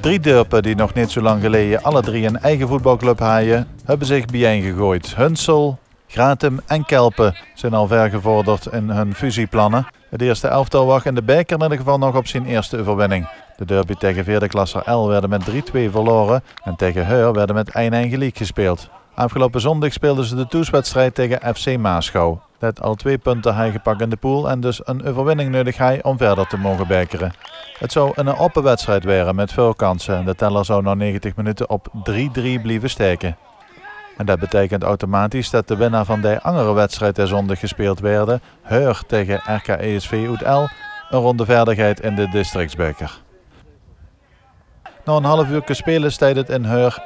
Drie dorpen die nog niet zo lang geleden alle drie een eigen voetbalclub hadden, hebben zich bijeengegooid. Hunsel, Gratum en Kelpen zijn al ver gevorderd in hun fusieplannen. Het eerste elftal wacht in de beker in ieder geval nog op zijn eerste overwinning. De derby tegen vierde klasser L werden met 3-2 verloren en tegen Heur werden met 1-1 gelijk gespeeld. Afgelopen zondag speelden ze de toetswedstrijd tegen FC Maasgouw. Dat al 2 punten hij gepakt in de pool en dus een overwinning nodig hij om verder te mogen bekeren. Het zou een open wedstrijd worden met veel kansen en de teller zou na 90 minuten op 3-3 blijven steken. En dat betekent automatisch dat de winnaar van de andere wedstrijd die zondag gespeeld werd, Heur tegen RKESV uit L, een ronde verderheid in de districtsbeker. Na een half uur spelen staat het in Heur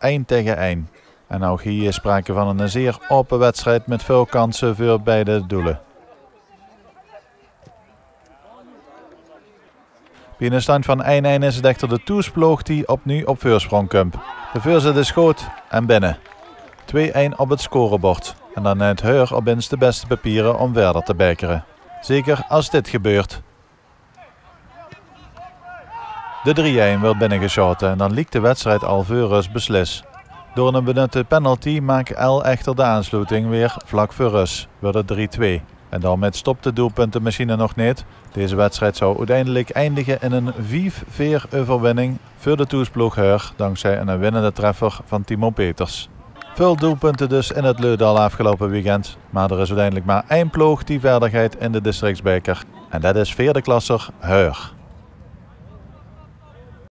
1-1. En ook hier is sprake van een zeer open wedstrijd met veel kansen voor beide doelen. Bij een stand van 1-1 is het echter de toesploeg die opnieuw op voorsprong komt. De voorzet is goed en binnen. 2-1 op het scorebord. En dan neemt Heur op winst de beste papieren om verder te bekeren. Zeker als dit gebeurt. De 3-1 wordt binnengeschoten en dan lijkt de wedstrijd al voor rust beslist. Door een benutte penalty maakt L echter de aansluiting weer vlak voor rust, wordt het 3-2. En daarmee stopt de doelpuntenmachine nog niet. Deze wedstrijd zou uiteindelijk eindigen in een 5-4 overwinning voor de toesploeg Heur, dankzij een winnende treffer van Timo Peters. Veel doelpunten dus in het Leudal afgelopen weekend, maar er is uiteindelijk maar één ploeg die verder gaat in de districtsbeker. En dat is vierde klasser Heur.